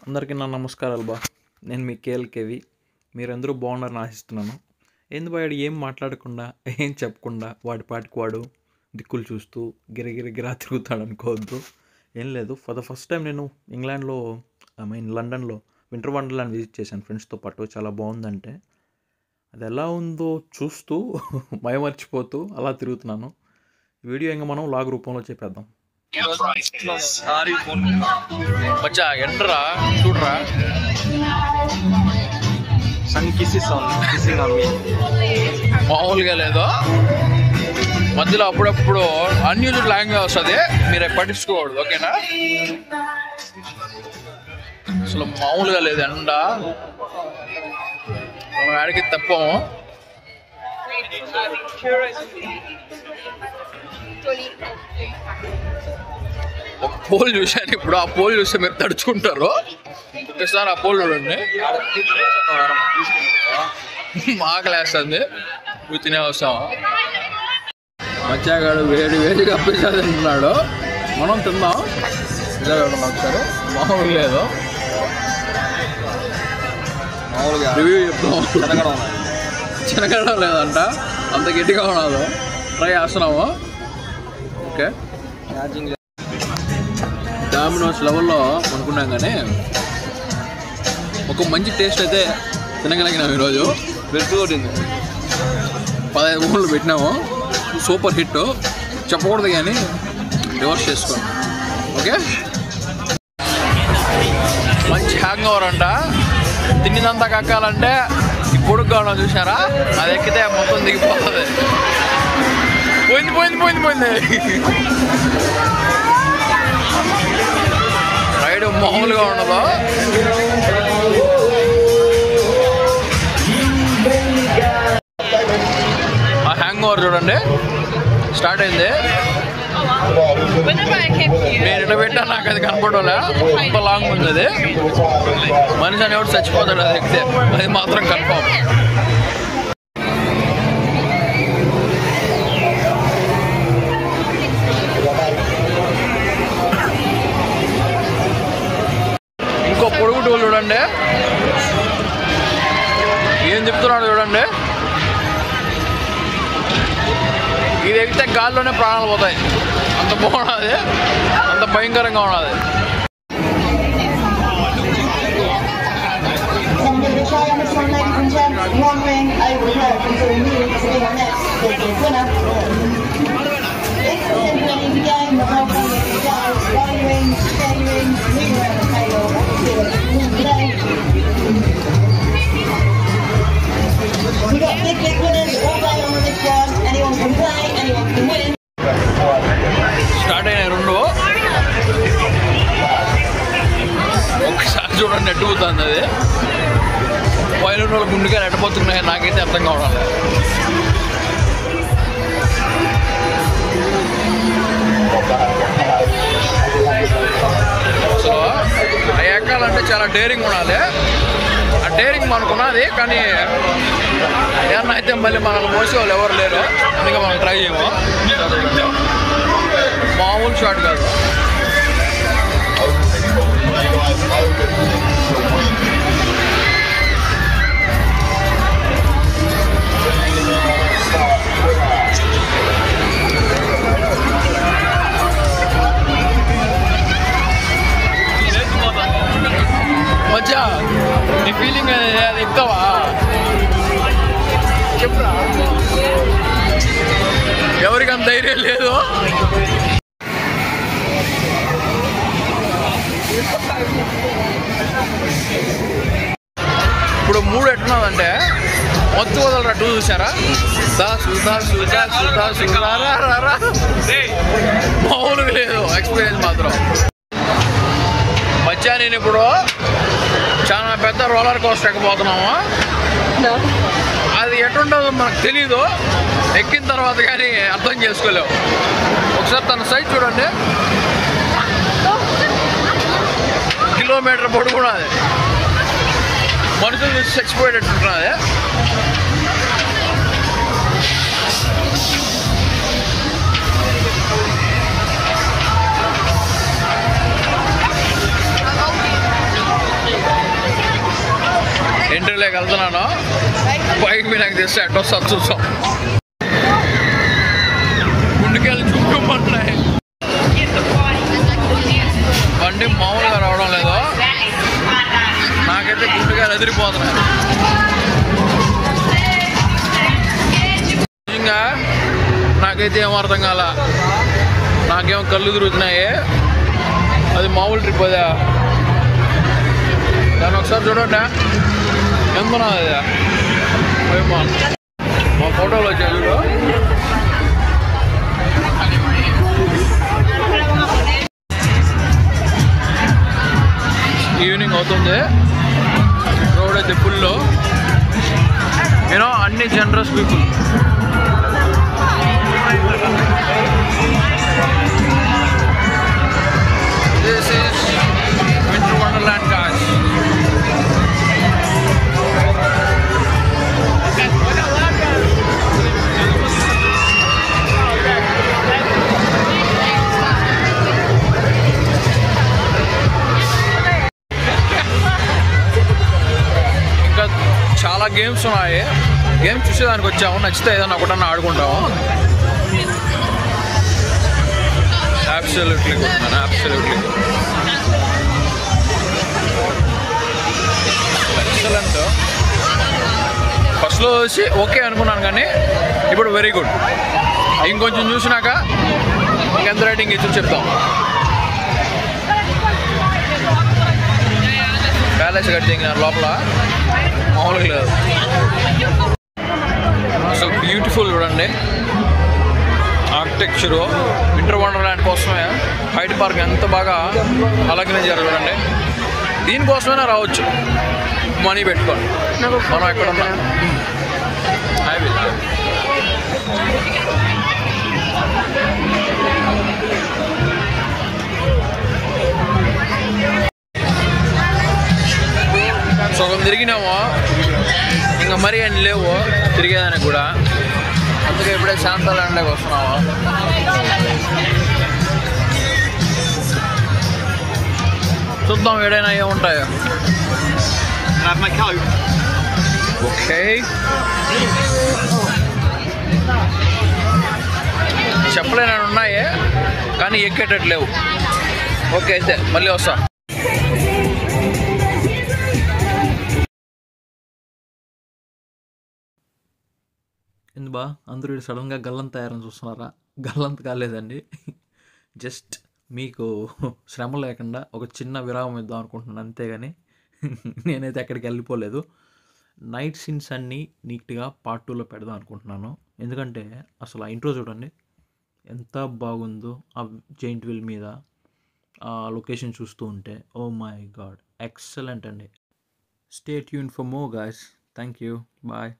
అందరికీ నా నమస్కారాలు బా. నేను మీ కేఎల్కేవి. మీరందరూ బాగున్నారని ఆశిస్తున్నాను. వాడు ఏం మాట్లాడకుండా ఏం చెప్పకుండా వాడి పాటికి వాడు దిక్కులు చూస్తూ గిరగిరా తిరుగుతాడు అనుకోవద్దు. ఏం లేదు, ఫర్ ద ఫస్ట్ టైం నేను ఇంగ్లాండ్లో లండన్లో వింటర్ వండర్లాండ్ విజిట్ చేశాను ఫ్రెండ్స్తో పాటు. చాలా బాగుందంటే అది ఎలా ఉందో చూస్తూ మయమర్చిపోతూ అలా తిరుగుతున్నాను. వీడియో ఇంకా మనం లాగ్ రూపంలో చెప్పేద్దాం. బచ్చా ఎంట్రా చూడరా, మామూలుగా లేదు. మధ్యలో అప్పుడప్పుడు అన్యూజువల్ లాంగ్వేజ్ వస్తుంది, మీరు పట్టించుకోకూడదు, ఓకేనా? అసలు మామూలుగా లేదు ఎండ. మనం ఆడికి తప్పాము. ఒక పోల్ చూశాను ఇప్పుడు, ఆ పోల్ చూస్తే మీరు తడుచుకుంటారు. ఒకసారి ఆ పోల్ చూడండి, మాకలేస్తుంది. తినే వస్తాము. మచ్చాగాడు వేడి వేడిగా పిజ్జా తింటున్నాడు, మనం తిందాం. పిజ్జా చూడండి ఒకసారి, మామూలు లేదు. మామూలుగా రివ్యూ చెప్తాం. చిన్నగడం లేదంట, అంత గట్టిగా ఉన్నది. ట్రై చేస్తున్నాము. ఓకే, డామినోస్ లెవెల్లో అనుకున్నాం కానీ ఒక మంచి టేస్ట్ అయితే తినగలిగినాము ఈరోజు. కొట్టింది 15 ఊళ్ళు పెట్టినాము. సూపర్ హిట్ చెప్పకూడదు కానీ రివర్స్ చేసుకోండి, ఓకే? మంచి హ్యాంగ్ ఓవర్ అంట. తిన్నిదంతా కక్కాలంటే ఈ పొడుగ్గా ఉన్నాం చూసారా, అది ఎక్కితే మొత్తం దిగిపోతుంది. పోయింది పోయింది పోయింది పోయింది. రైడ్ మామూలుగా ఉండదు. ఆ హ్యాంగ్ ఓవర్ చూడండి స్టార్ట్ అయింది. నేను ఇట్లా పెట్టా, నాకు అది కనపడలే. అంత లాంగ్ ఉంది అది. మనిషి అని ఎవరు చచ్చిపోతాడు అది ఎక్కితే, అది మాత్రం కన్ఫర్మ్. ఇంకో పొడుగు టోల్ చూడండి, ఏం చెప్తున్నాడు చూడండి. ఇది ఎక్కితే గాల్లోనే ప్రాణాలు పోతాయి, అంత బాగున్నది, అంత భయంకరంగా ఉన్నది. స్టార్ట్ అయినాయి రెండు. ఒకసారి చూడండి ఎట్టుపోతుంది అది. పైన వాళ్ళు గుండెకాయలు ఎట్టపోతున్నాయి, నాకైతే అర్థం కావడం లేదు. సో ఆ ఎక్కాలంటే చాలా డేరింగ్ ఉండాలి. ఆ డేరింగ్ మనకున్నది, కానీ ఏమన్నా అయితే మళ్ళీ మనల్ని మోసే వాళ్ళు ఎవరు లేరు, అందుకే మనం ట్రై చేయము. మామూలు షాట్ కాదు. మచ్చా నీ ఫీలింగ్ అది ఎక్కువా చెప్పురా. ఎవరికి అంత ధైర్యం లేదు. ఇప్పుడు 3 ఎట్టున్నదంటే మొత్తం వదలరా. 2 చూసారా, మామూలుగా లేదు ఎక్స్పీరియన్స్ మాత్రం. మధ్య నేను ఇప్పుడు చాలా పెద్ద రోలర్ కోస్టర్ ఎక్కబోతున్నాము. అది ఎటుంటుందో మనకు తెలీదు, ఎక్కిన తర్వాత కానీ అర్థం చేసుకోలేవు. ఒకసారి తన సైజ్ చూడండి, కిలోమీటర్ పొడుగు కూడా అది. మనుషులు చూసి చచ్చిపోయేటట్టున్నది. ఎంట్రీలోకి వెళ్తున్నాను. బైక్ మీద నాకు తెస్తే అడ్డు వస్తా చూసాం. గుండెకెళ్ళి చూపించమంటున్నాయి. బండి మామూలుగా రావడం లేదు. నాకైతే గుండెకాయలు ఎదిరిపోతున్నాయి. ఇంకా నాకైతే ఏం అర్థం కాల. నాకేమో కళ్ళు తిరుగుతున్నాయి. అది మామూలు ట్రిప్ అదా? దాన్ని ఒకసారి చూడండి. ఎంత అది మా ఫోటోలు వచ్చాయి చూడు. ఈవినింగ్ అవుతుంది. రోడ్ అయితే ఫుల్. యూనో అన్ని generous people. This is Winter Wonderland, guys. ఇంకా చాలా గేమ్స్ ఉన్నాయి. గేమ్స్ చూసేదానికి వచ్చాము. నచ్చితే ఏదైనా ఒకటన్నా ఆడుకుంటాము. Absolutely good, man. Absolutely. Excellent. ఫస్ట్లో వచ్చి ఓకే అనుకున్నాను కానీ ఇప్పుడు వెరీ గుడ్. ఇంకొంచెం చూసినాక ఇంకెంత రేటింగ్ ఇచ్చి చెప్తాం. ప్యాలెస్ కట్టింగ్ లోపల మామూలుగా లేదు. అసలు బ్యూటిఫుల్ చూడండి ఆర్కిటెక్చరు. వింటర్ వండర్లాండ్ కోసమే హైడ్ పార్క్ ఎంత బాగా అలంకరించారు చూడండి. దీనికోసమైనా రావచ్చు మనీ పెట్టుకోండి. మనం ఎక్కడ ఉన్నాం. I will. సగం తిరిగినాము. ఇంకా మరీ అని లేవు తిరిగేదానికి కూడా. అందుకే ఇప్పుడే శాంతాలాండ్కి వస్తున్నాము. చూద్దాం ఏడైనా ఏముంటాయో. ఓకే చెప్పలేనని ఉన్నాయి కానీ ఎక్కేటట్టు లేవు. ఓకే అయితే మళ్ళీ వస్తా. ఎందు బా అందరూ సడన్గా గల్లంత తయారని చూస్తున్నారా? గల్లంత కాలేదండి. జస్ట్ మీకు శ్రమ లేకుండా ఒక చిన్న విరామం ఇద్దాం అనుకుంటున్నాను అంతేగాని నేనైతే ఎక్కడికి వెళ్ళిపోలేదు. నైట్ సీన్స్ అన్నీ నీట్గా పార్ట్ 2లో పెడదాం అనుకుంటున్నాను. ఎందుకంటే అసలు ఆ ఇంట్రో చూడండి ఎంత బాగుందో. ఆ జైంట్ వీల్ మీద ఆ లొకేషన్ చూస్తూ ఉంటే ఓ మై గాడ్ ఎక్సలెంట్ అండి. Stay tune for more guys. Thank you. Bye.